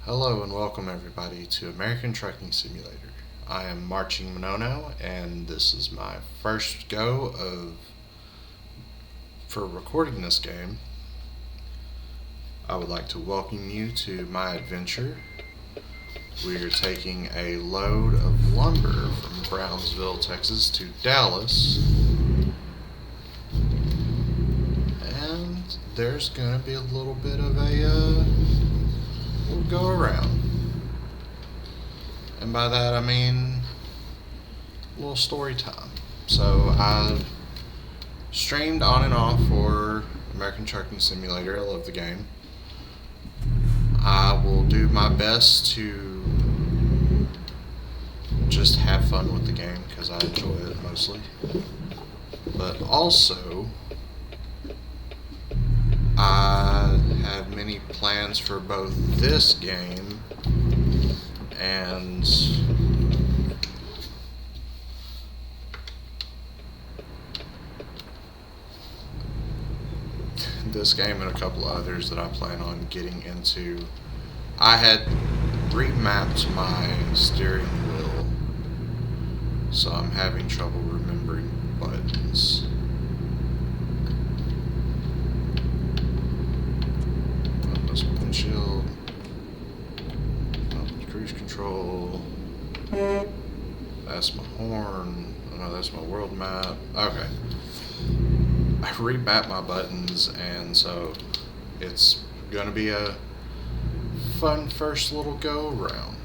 Hello and welcome everybody to American Trucking Simulator. I am MarchingMages and this is my first go for recording this game. I would like to welcome you to my adventure. We are taking a load of lumber from Brownsville, Texas to Dallas. And there's going to be a little bit of a little go around. And by that I mean a little story time. So I streamed on and off for American Trucking Simulator. I love the game. I will do my best to just have fun with the game because I enjoy it mostly. But also, I have many plans for both this game and this game and a couple others that I plan on getting into. I had remapped my steering wheel, so I'm having trouble remembering buttons. That's windshield. Cruise control. That's my horn. Oh no, that's my world map. Okay. I remapped my buttons, and so it's gonna be a fun first little go around.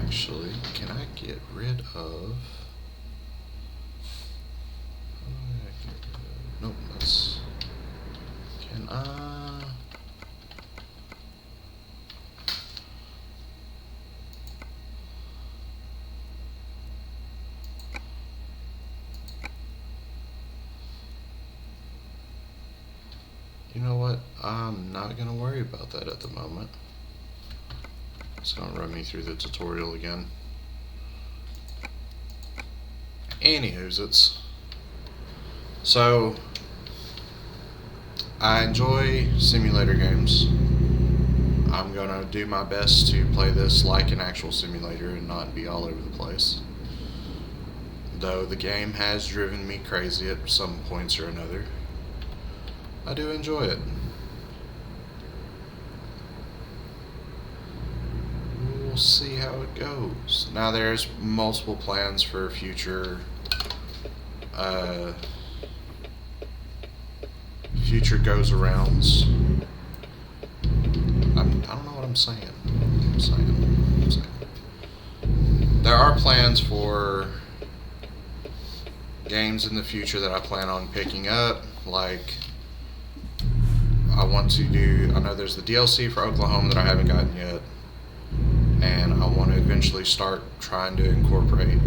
Actually, can I get rid of? Nope, that's. Can I? You know what? I'm not going to worry about that at the moment. It's going to run me through the tutorial again. Anywho's, so I enjoy simulator games. I'm going to do my best to play this like an actual simulator and not be all over the place. Though the game has driven me crazy at some points or another, I do enjoy it. We'll see how it goes. Now there's multiple plans for future goes arounds. I don't know what I'm saying. There are plans for games in the future that I plan on picking up, like I know there's the DLC for Oklahoma that I haven't gotten yet, and I want to eventually start trying to incorporate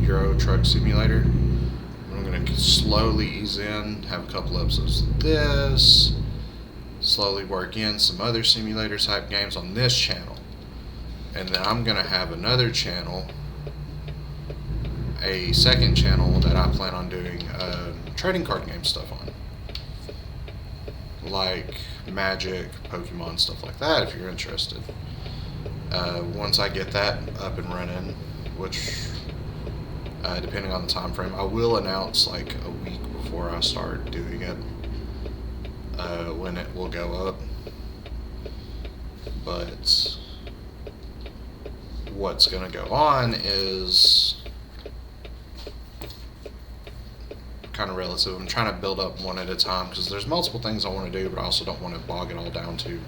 Euro Truck Simulator. I'm going to slowly ease in, have a couple episodes of this, slowly work in some other simulator type games on this channel, and then I'm going to have another channel, a second channel that I plan on doing trading card game stuff on, like Magic, Pokemon, stuff like that, if you're interested. Once I get that up and running, which depending on the time frame, I will announce like a week before I start doing it when it will go up. But what's going to go on is kind of relative. I'm trying to build up one at a time because there's multiple things I want to do, but I also don't want to bog it all down to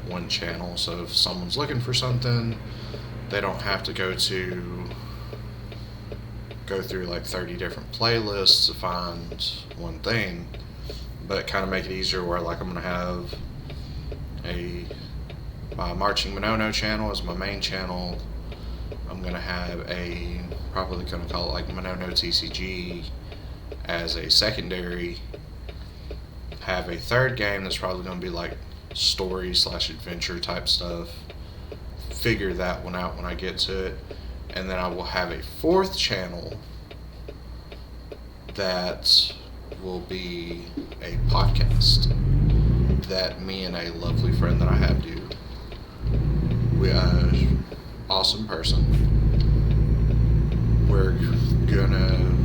one channel. So if someone's looking for something, they don't have to go through like 30 different playlists to find one thing, but kind of make it easier where like I'm going to have my MarchingMages channel as my main channel. I'm going to have probably going to call it like Manono TCG as a secondary, have a third game that's probably going to be like story/adventure type stuff, figure that one out when I get to it, and then I will have a fourth channel that will be a podcast that me and a lovely friend that I have do. We awesome person.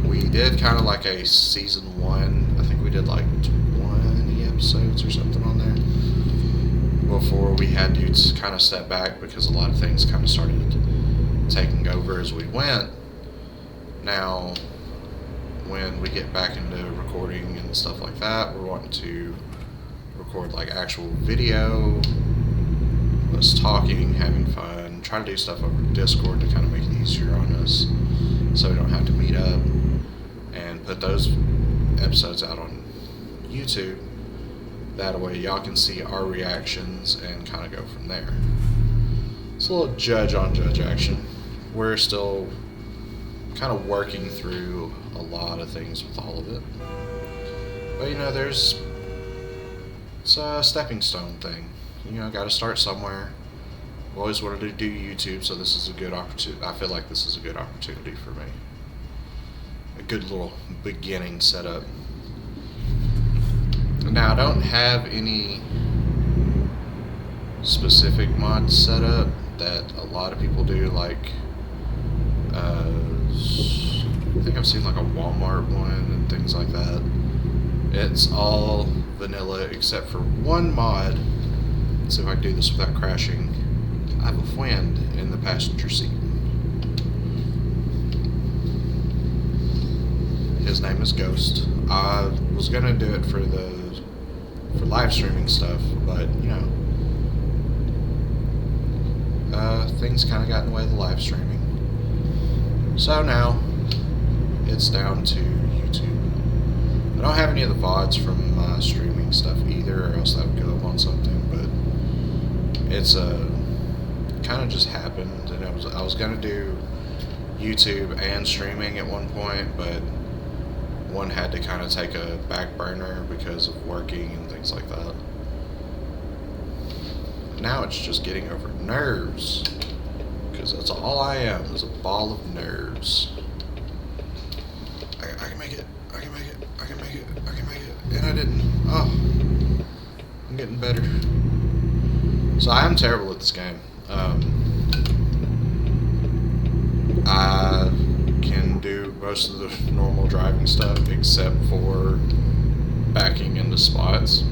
We did kind of like a season 1. I think we did like 20 episodes or something on there before we had to kind of step back because a lot of things kind of started taking over as we went. Now, when we get back into recording and stuff like that, we're wanting to record like actual video, us talking, having fun, trying to do stuff over Discord to kind of make it easier on us so we don't have to meet up, and put those episodes out on YouTube. That way y'all can see our reactions and kind of go from there. It's a little judge on judge action. We're still kind of working through a lot of things with all of it. But it's a stepping stone thing. Got to start somewhere. I've always wanted to do YouTube, so this is a good opportunity. I feel like this is a good opportunity for me. A good little beginning setup. Now, I don't have any specific mods set up that a lot of people do, like I think I've seen like a Walmart one and things like that. It's all vanilla except for one mod. Let's see if I can do this without crashing. I have a friend in the passenger seat. His name is Ghost. I was gonna do it for live streaming stuff, but things kind of got in the way of the live streaming. So now it's down to YouTube. I don't have any of the VODs from my streaming stuff either, or else that would go up on something. But it's kind of just happened, and I was gonna do YouTube and streaming at one point, but one had to kind of take a back burner because of working and things like that. Now it's just getting over nerves, because that's all I am, is a ball of nerves. I can make it, I can make it, I can make it, I can make it, and I didn't. Oh, I'm getting better. So I am terrible at this game. I can do most of the normal driving stuff except for backing into spots.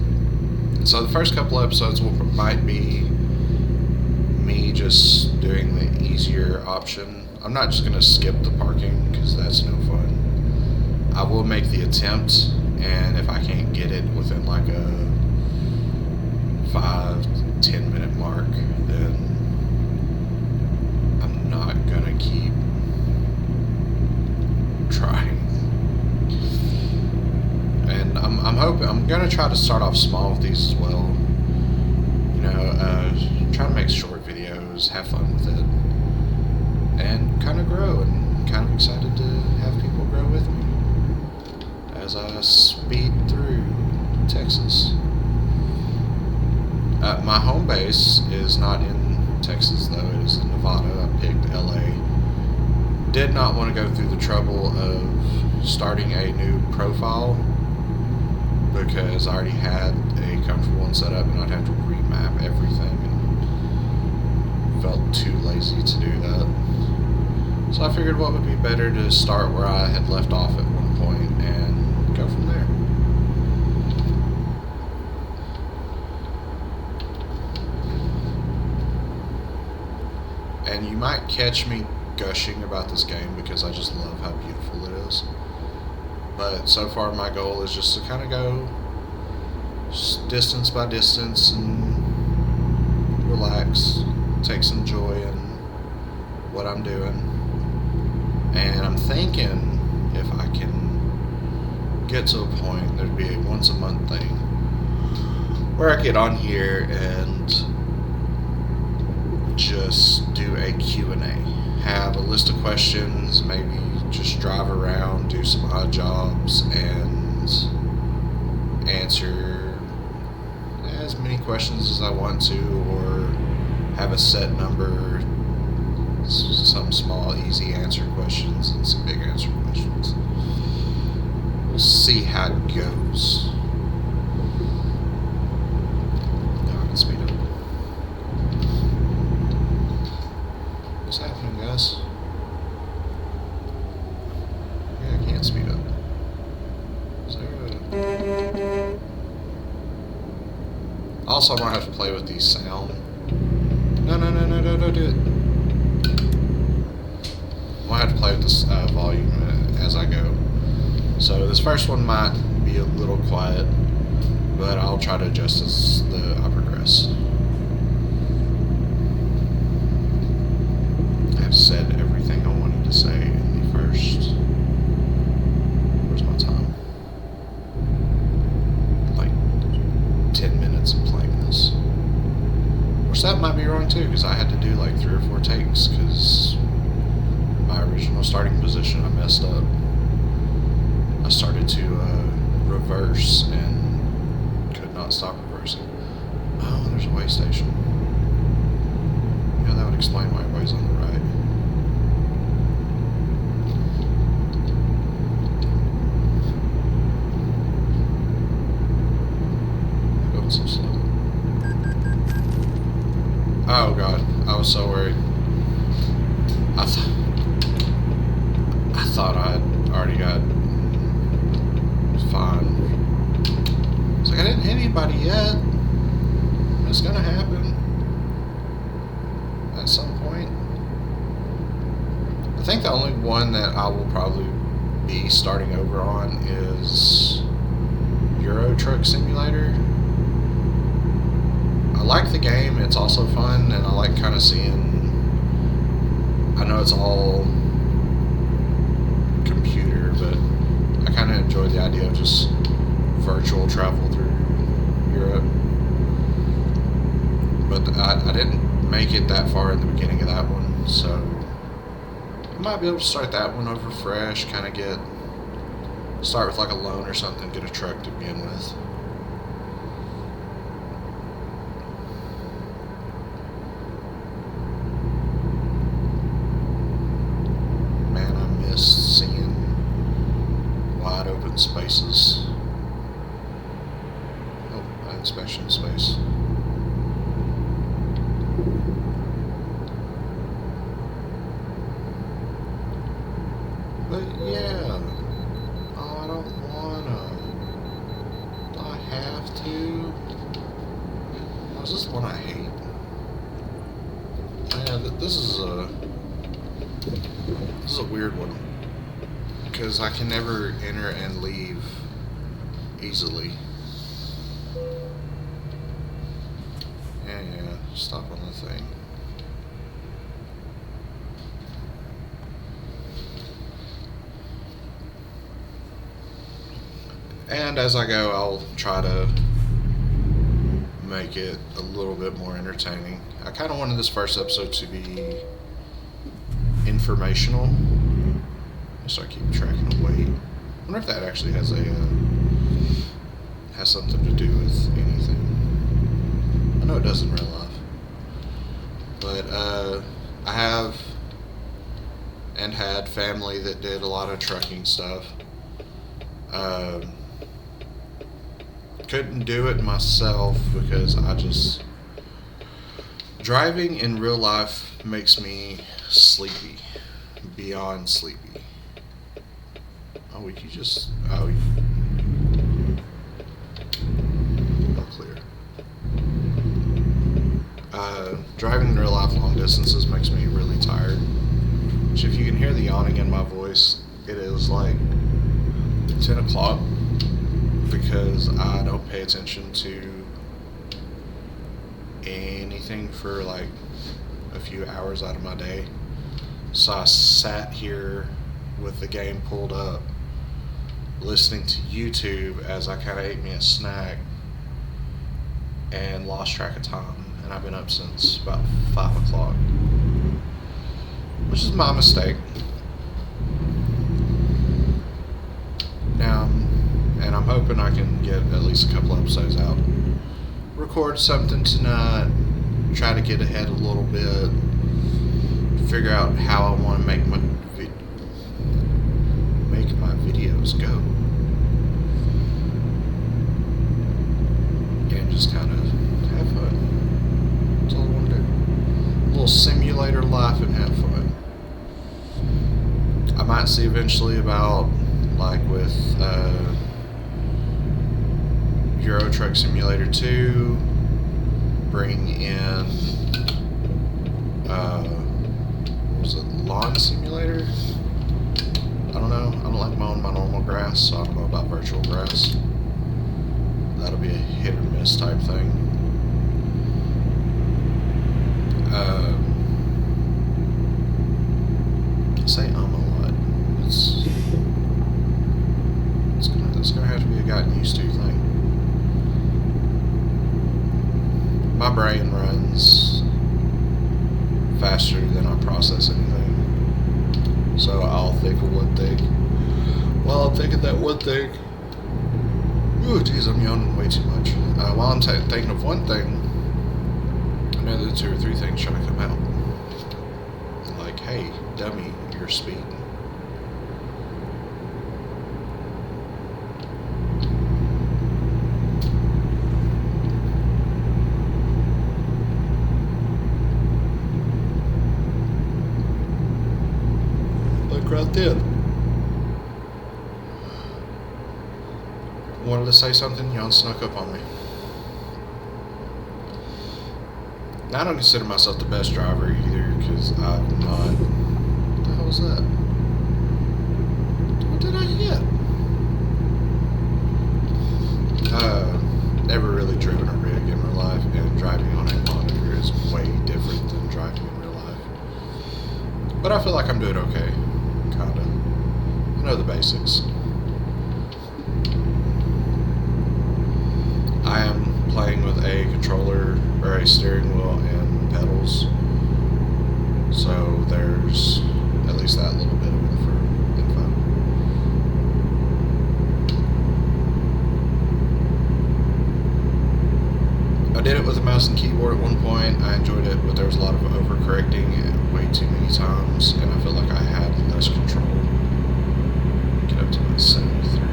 So the first couple episodes might be me just doing the easier option. I'm not just going to skip the parking because that's no fun. I will make the attempt, and if I can't get it within like a 5-10 minute mark, then I'm not going to keep trying. And I'm hoping, I'm going to try to start off small with these as well. Try to make short videos, have fun with it, and kind of grow, and kind of excited to have people grow with me as I speed through Texas. My home base is not in Texas, though. It is in Nevada. I picked LA. Did not want to go through the trouble of starting a new profile because I already had a comfortable one set up, and I'd have to remap everything, and felt too lazy to do that. So I figured what would be better to start where I had left off at one point and go from there. And you might catch me gushing about this game because I just love how beautiful it is. But so far my goal is just to kind of go distance by distance and relax, take some joy in what I'm doing. And I'm thinking if I can get to a point, there'd be a once a month thing where I get on here and just do a Q&A. Have a list of questions, maybe just drive around, do some odd jobs, and answer as many questions as I want to, or have a set number, some small, easy answer questions and some big answer questions. we'll see how it goes. Now I can speed up. What's happening, guys? Yeah, I can't speed up. Is there a... Also, I'm gonna have to play with the sound. No, don't do it. I'm gonna have to play with this volume as I go. So this first one might be a little quiet, but I'll try to adjust as I progress. I've said everything I wanted to say in the first... Where's my time? Like 10 minutes of playing this. Which that might be wrong too, because I had to do like 3 or 4 takes, because my original starting position I messed up. I started to reverse and could not stop reversing. Oh, there's a way station. Yeah, that would explain why everybody's on the right. Going so slow. Oh god, I was so worried. I thought I'd already got fine. It's like I didn't hit anybody yet. It's gonna happen at some point. I think the only one that I will probably be starting over on is Euro Truck Simulator. I like the game, it's also fun, and I like kind of seeing... I know it's all computer, but I kind of enjoy the idea of just virtual travel through Europe. But I didn't make it that far in the beginning of that one, so I might be able to start that one over fresh, kind of start with like a loan or something, get a truck to begin with. Man, I miss seeing wide open spaces. Oh, inspection space. But yeah, oh, I don't wanna. Do I have to? Oh, is this the one I hate? Yeah, this is a weird one, because I can never enter and leave easily. Yeah, stop on the thing. And as I go, I'll try to make it a little bit more entertaining. I kind of wanted this first episode to be informational. I'll start keeping track of the weight. I wonder if that actually has something to do with anything. I know it does in real life. But I have and had family that did a lot of trucking stuff. Couldn't do it myself because driving in real life makes me sleepy, beyond sleepy. Oh, we could just, oh, clear. Driving in real life long distances makes me really tired. Which, if you can hear the yawning in my voice, it is like 10 o'clock. Because I don't pay attention to anything for like a few hours out of my day. So I sat here with the game pulled up, listening to YouTube as I kind of ate me a snack and lost track of time. And I've been up since about 5 o'clock, which is my mistake. Now, and I'm hoping I can get at least a couple episodes out. Record something tonight, try to get ahead a little bit, figure out how I want to make my videos go. just kind of have fun. That's all I want to do. A little simulator life and have fun. I might see eventually about, like with Euro Truck Simulator 2, bring in, what was it, Lawn Simulator? I don't know. I don't like mowing my normal grass, so I don't know about virtual grass. That'll be a hit or miss type thing. I say a lot. It's gonna have to be a gotten used to thing. My brain runs faster than I process anything. So I'll think of one thing while I'm thinking that one thing. Ooh, geez, I'm yawning way too much. While I'm thinking of one thing, another 2 or 3 things trying to come out. Like, hey, dummy, you're speeding. Like right there. Wanted to say something, Jan snuck up on me. Now, I don't consider myself the best driver either, because I'm not. What the hell was that? What did I hit? Never really driven a rig in real life, and driving on a monitor is way different than driving in real life. But I feel like I'm doing okay. Kinda. I know the basics. I am playing with a controller or a steering wheel and pedals, so there's at least that little bit of info. I did it with a mouse and keyboard at one point. I enjoyed it, but there was a lot of overcorrecting way too many times, and I felt like I had less control. Get up to my 73.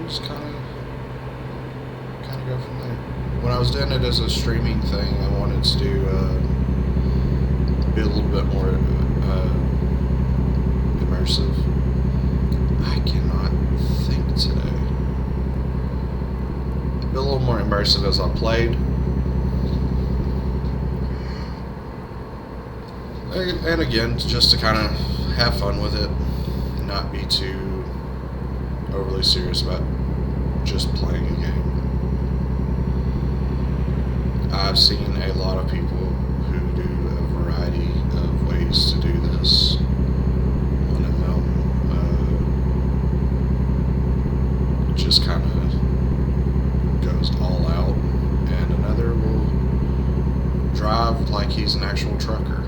Just kind of go from there. When I was doing it as a streaming thing, I wanted to be a little bit more immersive. I cannot think today. Be a little more immersive as I played. And again, just to kind of have fun with it, and not be too overly serious about just playing a game. I've seen a lot of people who do a variety of ways to do this. One of them just kind of goes all out, and another will drive like he's an actual trucker.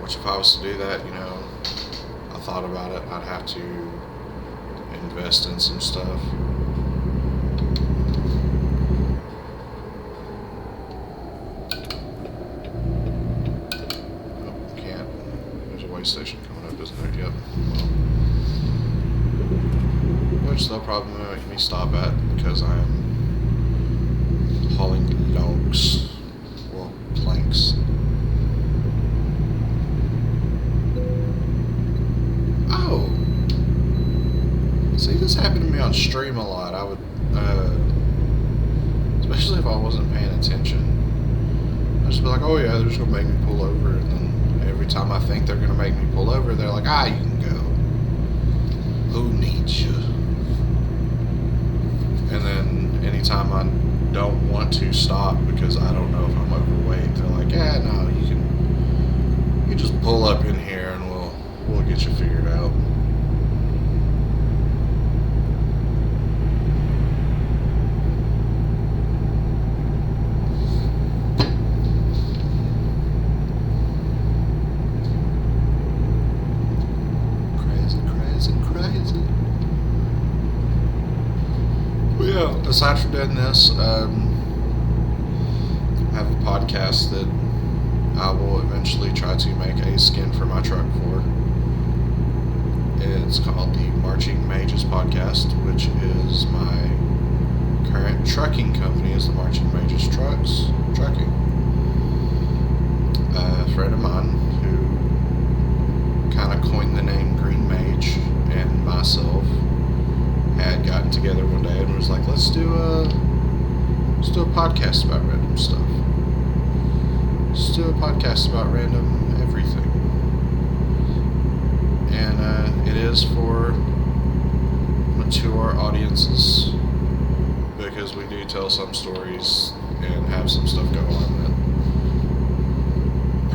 Which, if I was to do that, I thought about it, I'd have to invest in some stuff. Oh, can't. There's a way station coming up, isn't there? Yep. Which they'll probably make me stop at because I am hauling logs. Well, planks. Oh! See, this happened to me on stream a lot. I would, especially if I wasn't paying attention, I'd just be like, oh yeah, they're just going to make me pull over. And then every time I think they're going to make me pull over, they're like, you can go. Who needs you? And then anytime I don't want to stop because I don't know if I'm overweight, they're like, no, you can just pull up in here and we'll get you figured out. Aside from doing this, I have a podcast that I will eventually try to make a skin for my truck MarchingMages podcast, which is my current trucking company, is the MarchingMages Trucking. A friend of mine who kind of coined the name Green Mage and myself had gotten together one day and was like, let's do a podcast about random stuff. Let's do a podcast about random everything. And it is for mature audiences, because we do tell some stories and have some stuff go on that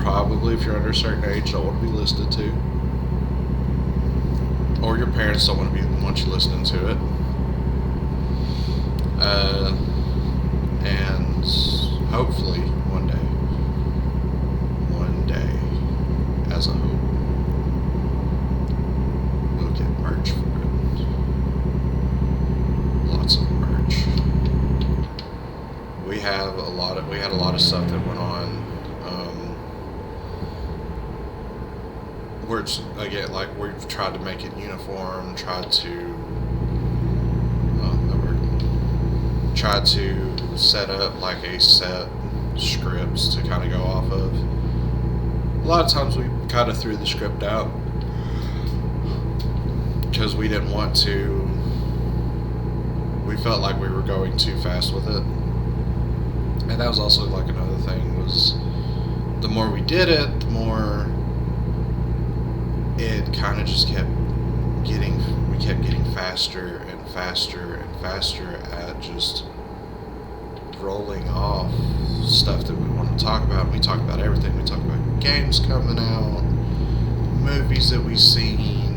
probably, if you're under a certain age, don't want to be listened to, or your parents don't want you listening to it. And hopefully one day, as a hope, we'll get merch for it. Lots of merch. We had a lot of stuff that went on. Where it's, again, like, we've tried to make it uniform, tried to set up like a set scripts to kind of go off of. A lot of times we kind of threw the script out because we didn't want to. We felt like we were going too fast with it, and that was also like another thing, was the more we did it, the more it kind of just kept getting faster and faster and faster at just rolling off stuff that we want to talk about. We talk about everything. We talk about games coming out, movies that we've seen.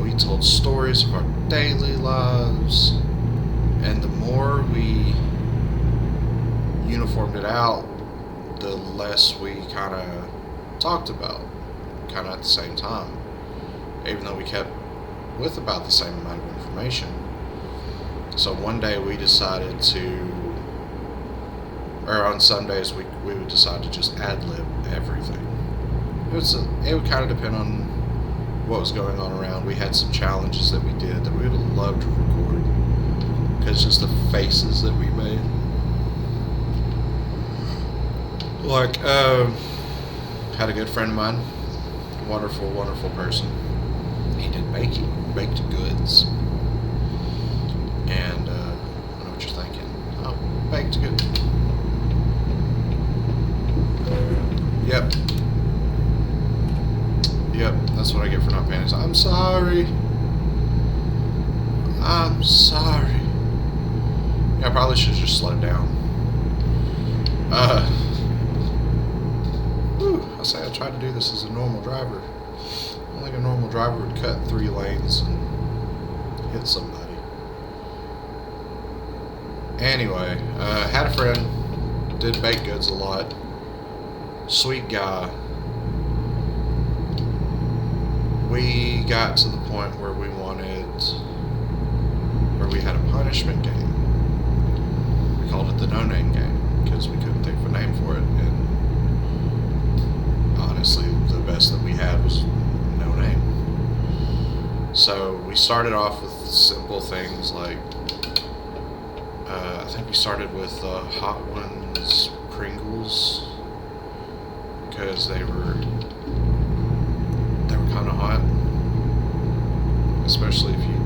We told stories of our daily lives, and the more we uniformed it out, the less we kind of talked about, kind of at the same time, even though we kept with about the same amount of information. So one day we decided on Sundays we would decide to just ad-lib everything. It would kind of depend on what was going on around. We had some challenges that we did that we would have loved to record, because just the faces that we made. Like, had a good friend of mine, wonderful, wonderful person. He did baked goods. And I know what you're thinking. Oh, baked good. Yep, that's what I get for not paying attention. I'm sorry. Yeah, I probably should have just slowed down. I say I tried to do this as a normal driver. I don't think a normal driver would cut 3 lanes and hit somebody. Anyway, had a friend, did baked goods a lot. Sweet guy. We got to the point where we had a punishment game. We called it the no-name game because we couldn't think of a name for it, and honestly, the best that we had was no name. So we started off with simple things like, I think we started with Hot Ones Pringles, because they were kind of hot, especially if you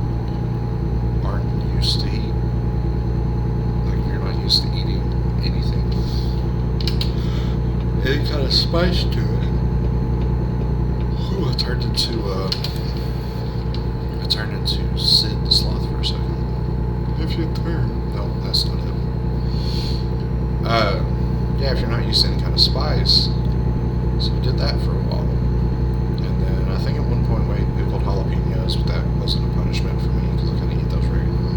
aren't used to eat. Like, if you're not used to eating anything, any kind of spice to it. Ooh, I turned into Sid the Sloth for a second. If you turn, no, that's not it. Yeah, if you're not used to any kind of spice, so we did that for a while. And then I think at one point we pickled jalapenos, but that wasn't a punishment for me because I kind of eat those regularly.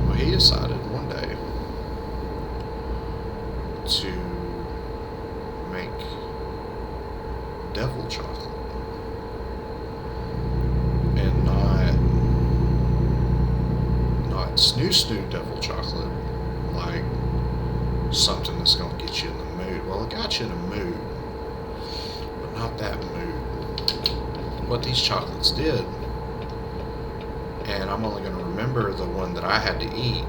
Well, he decided one day to make devil chocolate. And not snoo devil chocolate, like something that's going to get you in the mood. Well, it got you in a mood, but not that mood. what these chocolates did. And I'm only going to remember the one that I had to eat.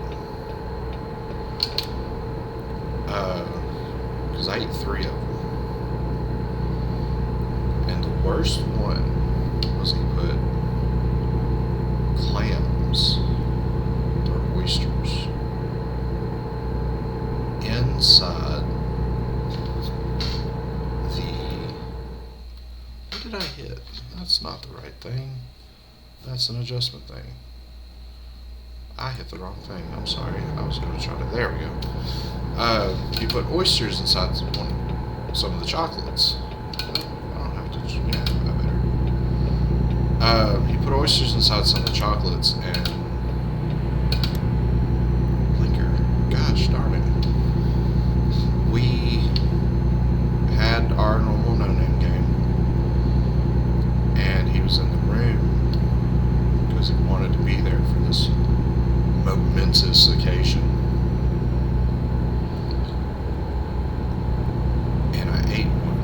Because I ate 3 of them. And the worst one was he put clams or oysters inside the... What did I hit? That's not the right thing. That's an adjustment thing. I hit the wrong thing. I'm sorry. I was going to try to... There we go. You put oysters inside some of the chocolates. I don't have to... Yeah, I better. You put oysters inside some of the chocolates and... Blinker. Gosh darn it. We had our normal no-name game. And he was in the room because he wanted to be there for this momentous occasion. And I ate one.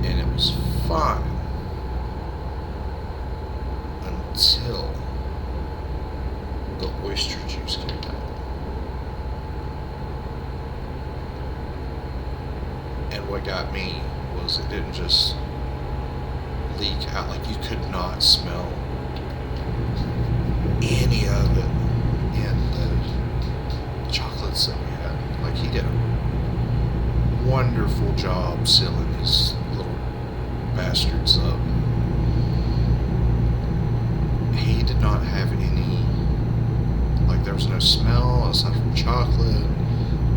And it was fine. Until the oyster juice came out. And what got me was it didn't just leak out. Like, you could not smell any of it in the chocolates that we had. Like, he did a wonderful job sealing these little bastards up. He did not have any, like, there was no smell aside from chocolate.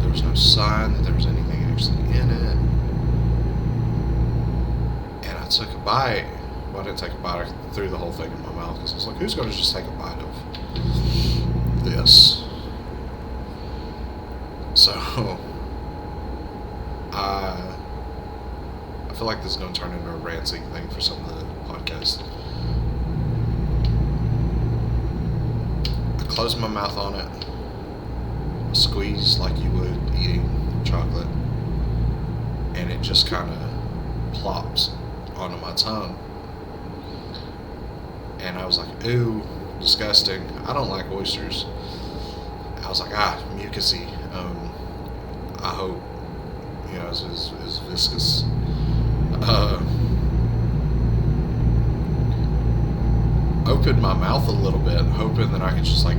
There was no sign that there was anything actually in it. And I took a bite. Well, I didn't take a bite. I threw the whole thing in my mouth because I was like, who's going to just take a bite of this? So, I feel like this is going to turn into a ranting thing for some of the podcasts. I closed my mouth on it. I squeezed like you would eating chocolate. And it just kind of plops onto my tongue. And I was like, ooh, disgusting. I don't like oysters. I was like, mucusy. I hope, it's viscous. Opened my mouth a little bit, hoping that I could just, like,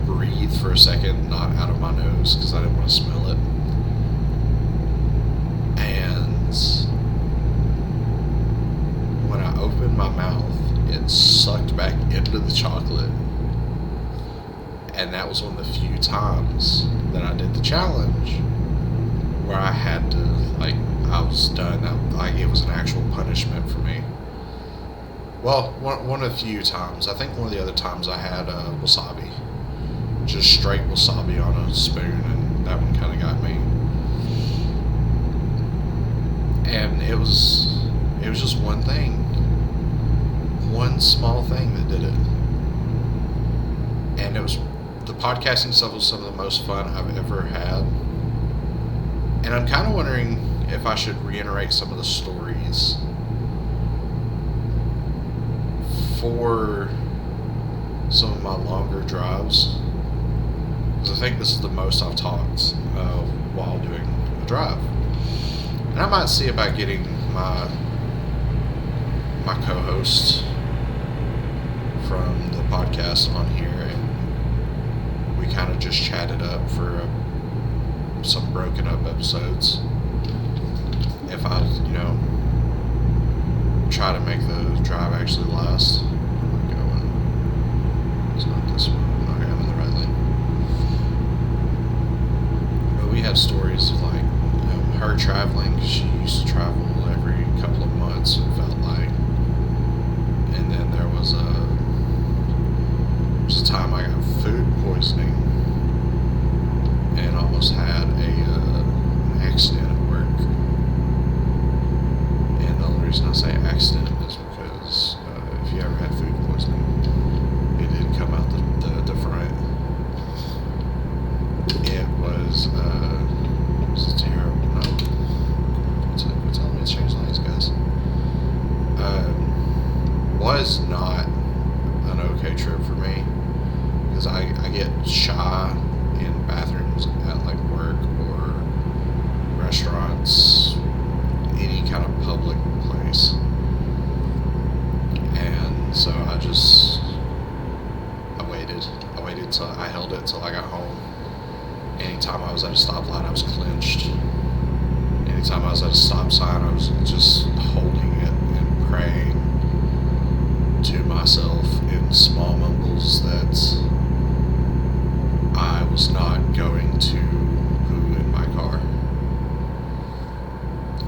breathe for a second, not out of my nose, because I didn't want to smell it. And when I opened my mouth, it sucked back into the chocolate. And that was one of the few times that I did the challenge where I had to, like, I was done. It was an actual punishment for me. Well, one of the few times. I think one of the other times I had wasabi. Just straight wasabi on a spoon, and that one kind of got me. And it was just one thing. One small thing that did it. And the podcasting stuff was some of the most fun I've ever had. And I'm kind of wondering if I should reiterate some of the stories for some of my longer drives. Because I think this is the most I've talked while doing a drive. And I might see about getting my co-host from the podcast on here, and we kind of just chatted up for some broken up episodes. If I, try to make the drive actually last. Where am I going? It's not this one. Okay, I'm in the right lane. But we had stories of, like, her traveling. She used to travel every couple of months, it felt like. And then there was a time I got food poisoning and almost had an accident at work. And the only reason I say accident is because if you ever had food poisoning, it did come out the front. It was terrible. No, quit telling me to change lanes, guys. anytime I was at a stop sign, I was just holding it and praying to myself in small mumbles that I was not going to poo in my car.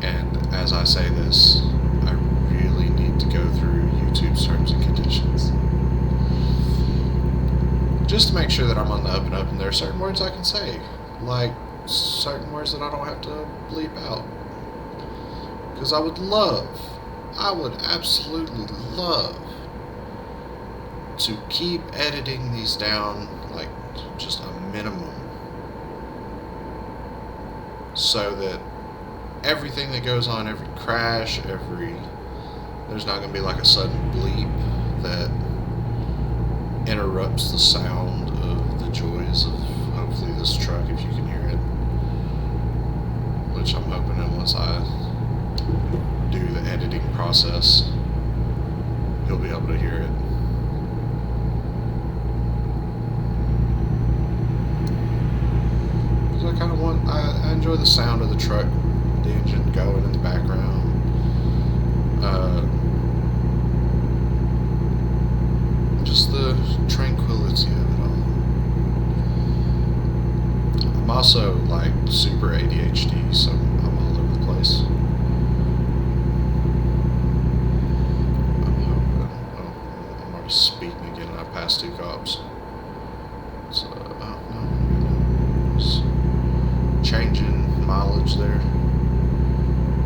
And as I say this, I really need to go through YouTube's terms and conditions, just to make sure that I'm on the up and up, and there are certain words I can say, like certain words that I don't have to bleep out. Because I would absolutely love to keep editing these down, like just a minimum, so that everything that goes on, every crash, there's not going to be like a sudden bleep that interrupts the sound of the joys of hopefully this truck, if you can hear it, which I'm hoping that once I do the editing process, you'll be able to hear it. Because I enjoy the sound of the truck, the engine going in the background. Just the tranquility of it all. I'm also like super ADHD, so I'm all over the place. I'm hoping. Oh, I'm already speeding again, and I passed 2 cops. So, no. Just changing mileage there.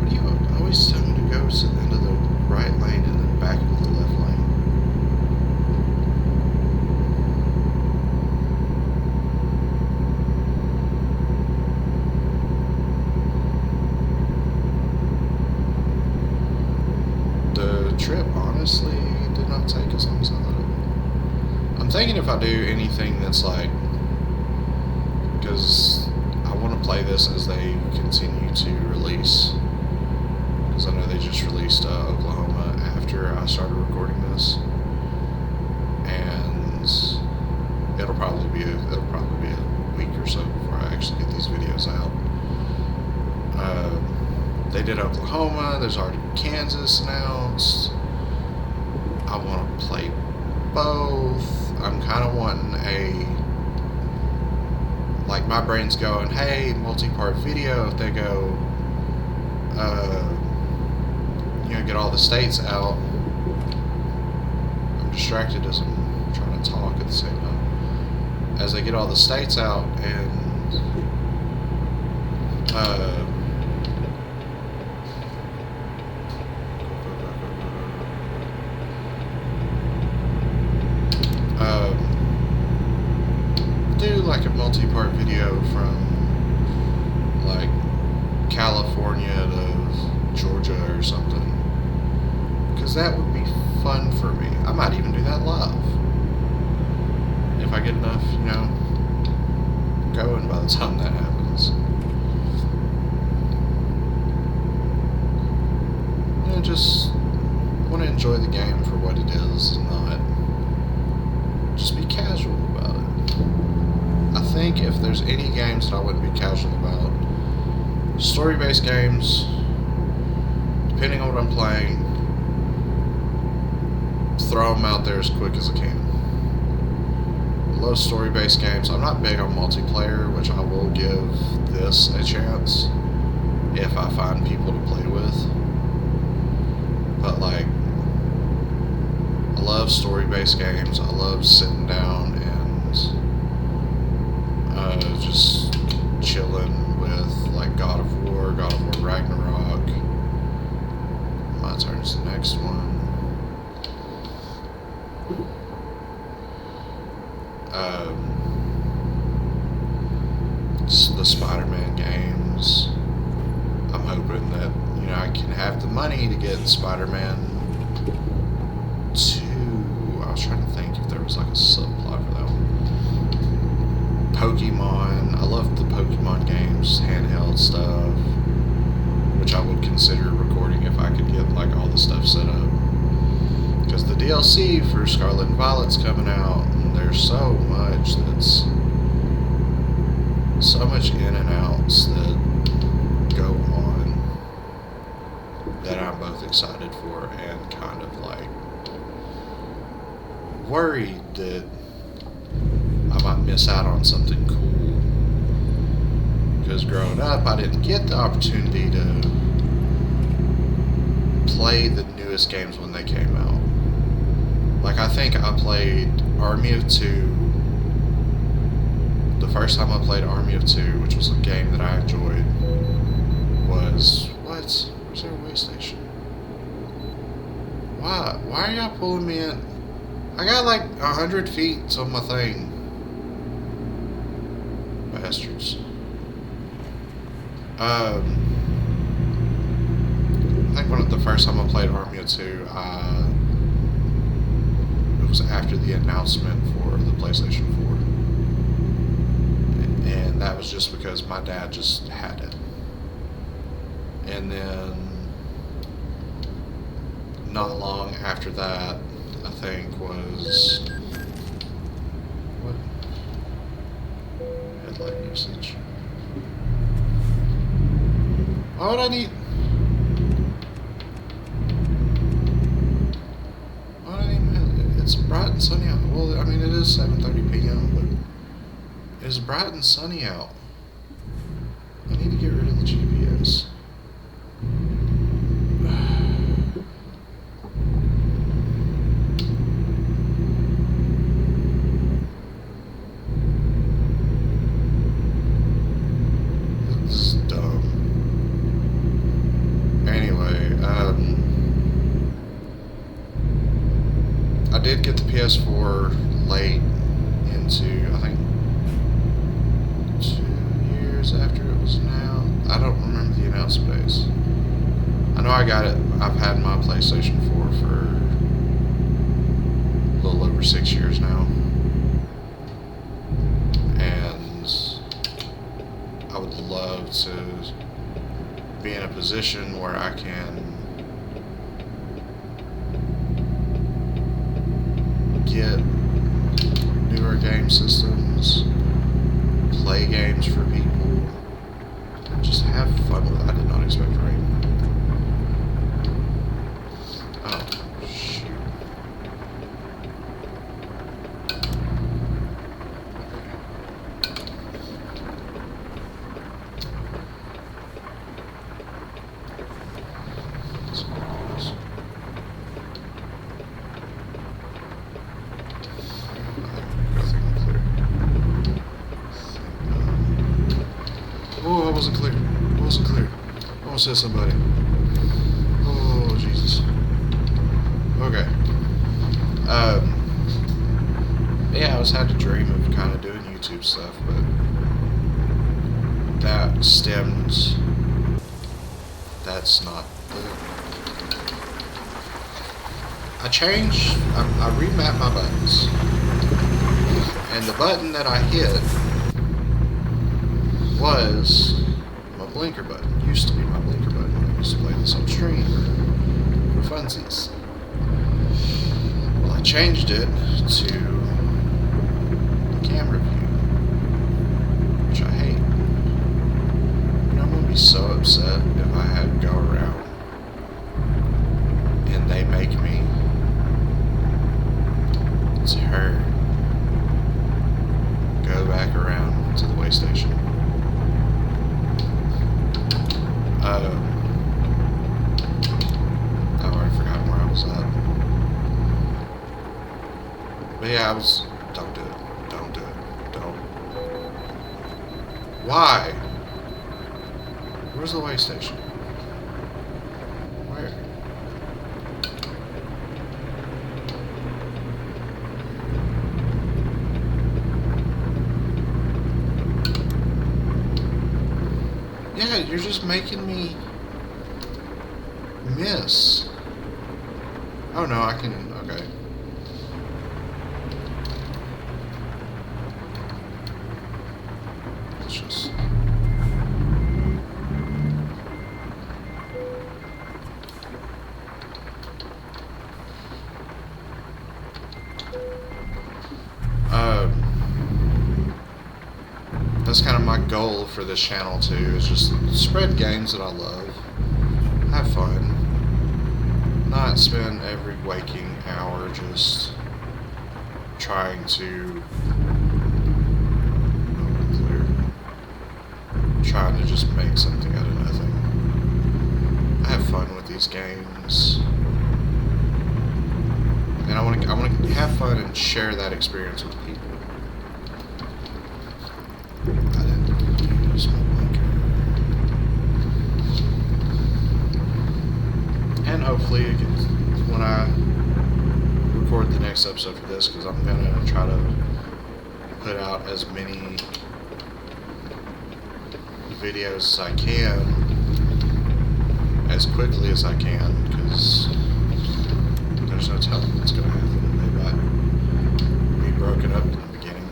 What do you always tell me to go to the end of the right lane and then back into the left lane? The trip honestly did not take as long as I thought it would. I'm thinking if I do anything that's like, because I want to play this as they continue to release, because I know they just released Oklahoma after I started recording this, and it'll probably be a week or so before I actually get these videos out. They did Oklahoma. There's already Kansas announced. I want to play both. I'm kind of wanting like my brain's going, hey, multi-part video. If they go, get all the states out. I'm distracted as I'm trying to talk at the same time. As they get all the states out and do like a multi-part video from like California to Georgia or something, because that would be fun for me. I might even do that live if I get enough, going by the time that happens. Just want to enjoy the game for what it is and not just be casual about it. I think if there's any games that I wouldn't be casual about, story-based games, depending on what I'm playing, throw them out there as quick as I can. I love story-based games. I'm not big on multiplayer, which I will give this a chance if I find people to play with. But like, I love story-based games. I love sitting down and just chilling with like God of War Ragnarok. My turn's the next one. The Spider-Man games. I'm hoping that I can have the money to get Spider-Man 2. I was trying to think if there was like a subplot for that one. Pokemon. I love the Pokemon games, handheld stuff, which I would consider recording if I could get like all the stuff set up. Because the DLC for Scarlet and Violet's coming out, and there's so much in and outs that go on. excited for and kind of like worried that I might miss out on something cool. Because growing up, I didn't get the opportunity to play the newest games when they came out. Like, I think I played Army of Two. The first time I played Army of Two, which was a game that I enjoyed, was... What? Where's our way station? Why? Why are y'all pulling me in? I got like 100 feet to my thing. Bastards. I think the first time I played Army of Two, it was after the announcement for the PlayStation 4. And that was just because my dad just had it. And then not long after that, I think was... What? Headlight usage. Why would I need... It's bright and sunny out. Well, I mean, it is 7:30 p.m., but it's bright and sunny out. I need to get rid of the GPS. This is dumb. Anyway, I did get the PS4 late into, I think, 2 years after it was announced. I don't remember the announce space. I know I got it. I've had my PlayStation 4 for a little over 6 years now. And I would love to be in a position where I can get newer game systems, play games for people, just have fun with it. I did not expect rain. Oh, shoot. Oh, I wasn't clear. I wasn't clear. I almost hit somebody. Oh, Jesus. Okay. Yeah, I always had a dream of kind of doing YouTube stuff, but that stems... That's not the... I remapped my buttons. And the button that I hit was my blinker button. Used to be my blinker button when I used to play this on stream for funsies. Well, I changed it to the camera view, which I hate. You know, I'm gonna be so upset if I had to go around and they make me turn, go back around to the way station. I've already forgotten where I was at. But yeah, don't do it. Don't do it. Don't. Why? Where's the way station? Where? Yeah, you're just making me miss. Oh no, I can, okay. Let's just... That's kind of my goal for this channel too, is just spread games that I love, have fun, not spend every waking hour just trying to just make something out of nothing. I have fun with these games, and I want to have fun and share that experience with people. I didn't use my blinker. And hopefully it gets, when I record the next episode for this, because I'm going to try to put out as many videos as I can, as quickly as I can, because there's no telling what's going to happen. They might be broken up in the beginning.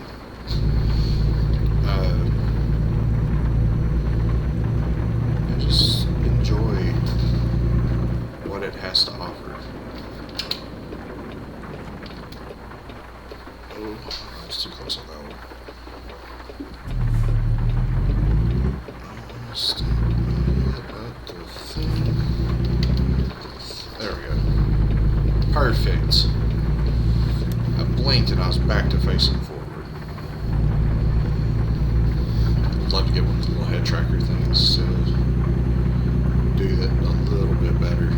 I just enjoy what it has to offer. Oh, I was too close on that one. Stick my head up the thing. There we go. Perfect. I blinked and I was back to facing forward. I'd love to get one of the little head tracker things to do that a little bit better.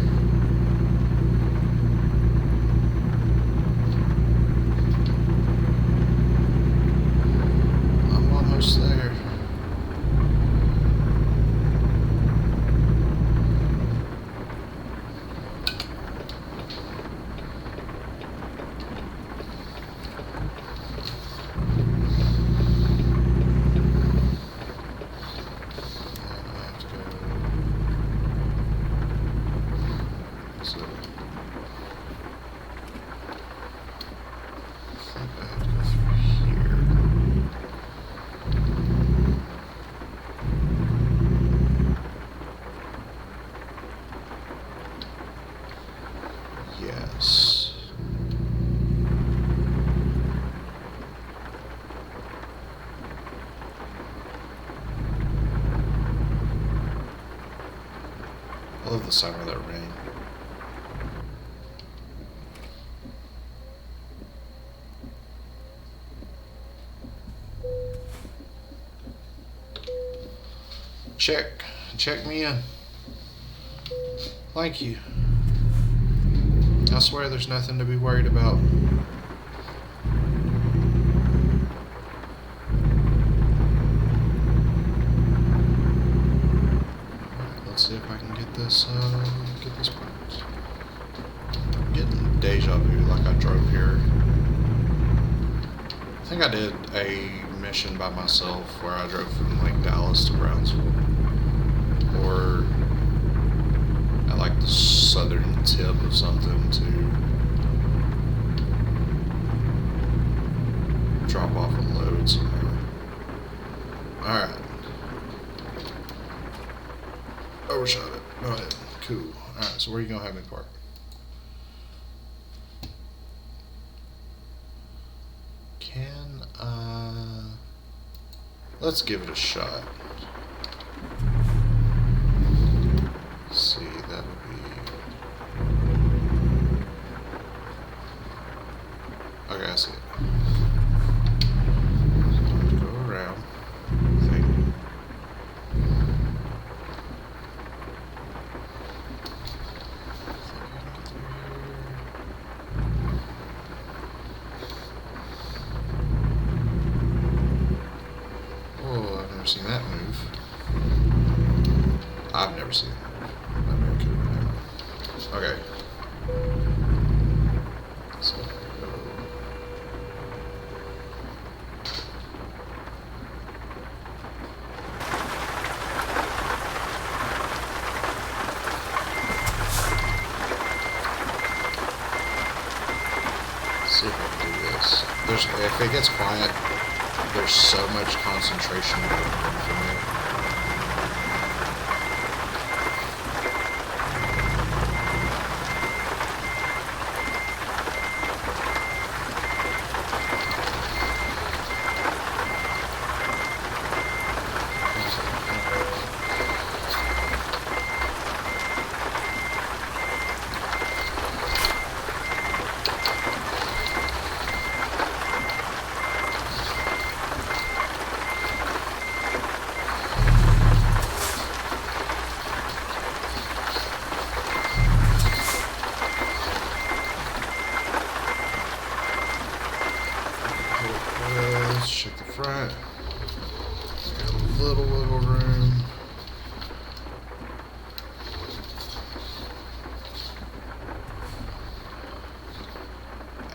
I'm almost there. Yes. I love the sound of that rain. Check me in. Thank you. I swear there's nothing to be worried about. Alright, let's see if I can get this part. I'm getting deja vu like I drove here. I think I did a mission by myself where I drove from like Dallas to Brownsville. Or at like the southern tip of something to drop off and load somewhere. Alright. Overshot it. Go ahead. Cool. Alright, so where are you gonna have me park? Can let's give it a shot. Let's see, that would be... Okay, I see it. So go around. Thank you. Oh, I've never seen that move. I've never seen that. Okay. So, see if I can do this. If it gets quiet, there's so much concentration going on for me.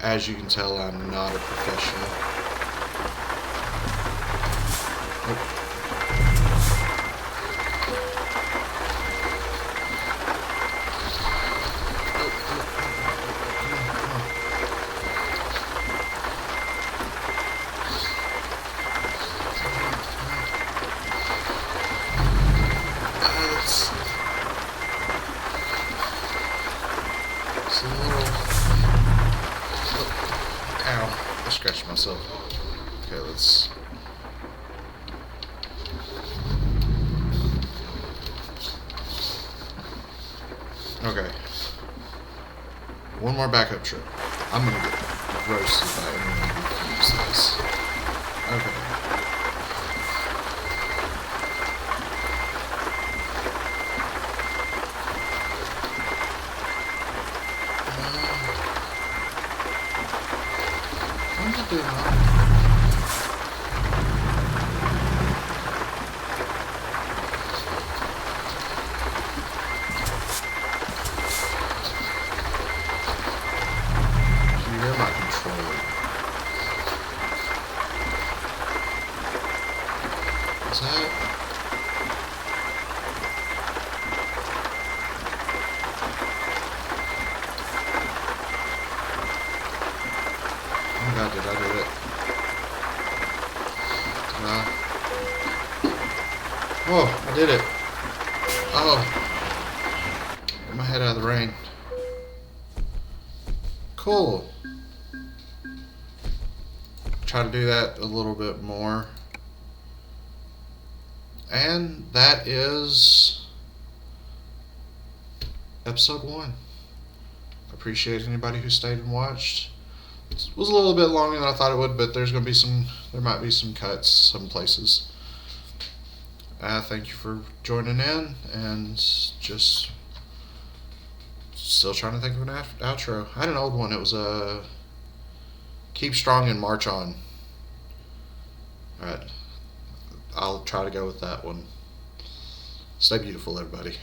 As you can tell, I'm not a professional. Oh. It's a little... Ow. I scratched myself. Okay, let's... Okay. One more backup trip. I'm gonna get roasted by anyone who uses this. Okay. What am I doing? Hear my controller. Is that? Oh my god, did I do it? Oh, I did it. Oh. Get my head out of the rain. Cool. Try to do that a little bit more. And that is episode 1. Appreciate anybody who stayed and watched. It was a little bit longer than I thought it would, but there might be some cuts some places. Thank you for joining in, and just still trying to think of an outro. I had an old one. It was Keep Strong and March On. Alright, I'll try to go with that one. Stay beautiful, everybody.